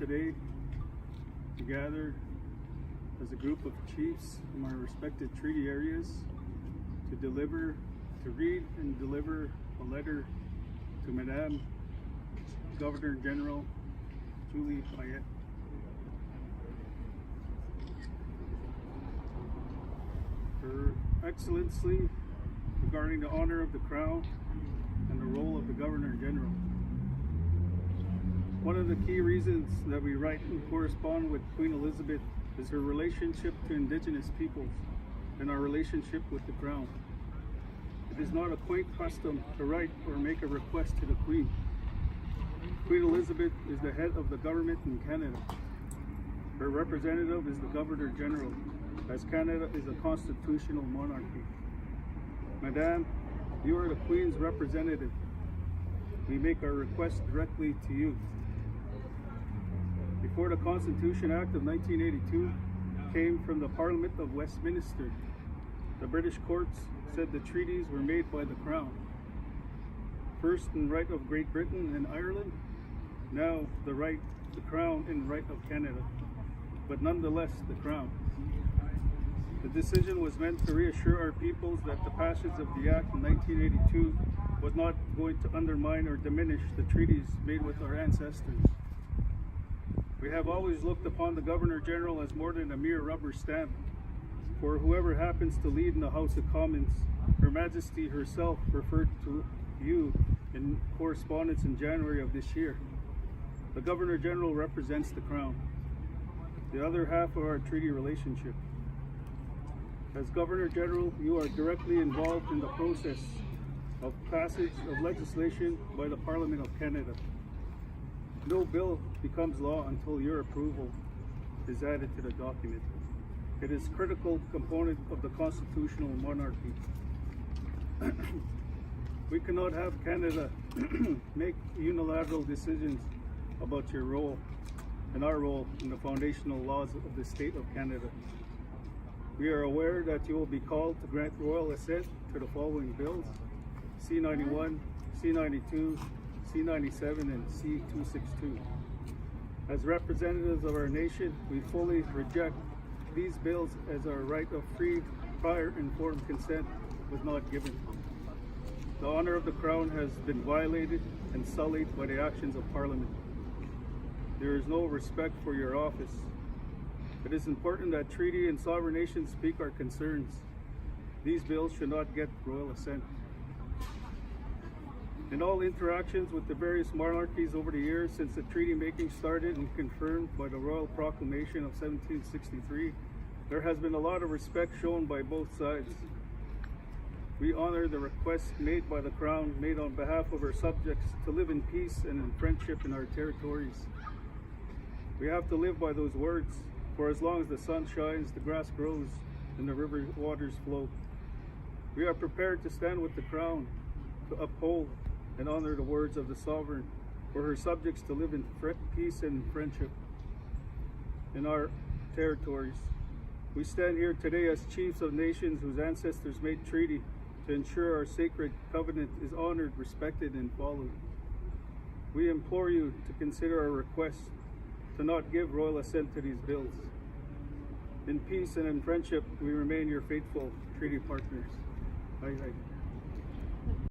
today to gather as a group of chiefs from our respected treaty areas to read and deliver a letter to Madame Governor General Julie Payette. Her Excellency regarding the honor of the Crown and the role of the Governor General. One of the key reasons that we write and correspond with Queen Elizabeth is her relationship to Indigenous peoples and our relationship with the Crown. It is not a quaint custom to write or make a request to the Queen. Queen Elizabeth is the head of the government in Canada. Her representative is the Governor General, as Canada is a constitutional monarchy. Madame, you are the Queen's representative. We make our request directly to you. Before the Constitution Act of 1982 came from the Parliament of Westminster, the British courts said the treaties were made by the Crown. First in right of Great Britain and Ireland, now the Crown in right of Canada, but nonetheless the Crown. The decision was meant to reassure our peoples that the passage of the Act in 1982 was not going to undermine or diminish the treaties made with our ancestors. We have always looked upon the Governor General as more than a mere rubber stamp for whoever happens to lead in the House of Commons. Her Majesty herself referred to you in correspondence in January of this year. The Governor General represents the Crown, the other half of our treaty relationship. As Governor General, you are directly involved in the process of passage of legislation by the Parliament of Canada. No bill becomes law until your approval is added to the document. It is a critical component of the constitutional monarchy. We cannot have Canada make unilateral decisions about your role and our role in the foundational laws of the state of Canada. We are aware that you will be called to grant royal assent to the following bills: C-91, C-92, C-97, and C-262. As representatives of our nation, we fully reject these bills as our right of free, prior informed consent was not given. The honor of the Crown has been violated and sullied by the actions of Parliament. There is no respect for your office. It is important that treaty and sovereign nations speak our concerns. These bills should not get royal assent. In all interactions with the various monarchies over the years since the treaty making started and confirmed by the Royal Proclamation of 1763, there has been a lot of respect shown by both sides. We honor the request made by the Crown, made on behalf of our subjects to live in peace and in friendship in our territories. We have to live by those words, for as long as the sun shines, the grass grows, and the river waters flow. We are prepared to stand with the Crown to uphold and honor the words of the sovereign for her subjects to live in peace and friendship in our territories. We stand here today as chiefs of nations whose ancestors made treaty to ensure our sacred covenant is honored, respected, and followed. We implore you to consider our request to not give royal assent to these bills. In peace and in friendship, we remain your faithful treaty partners. Aye, aye.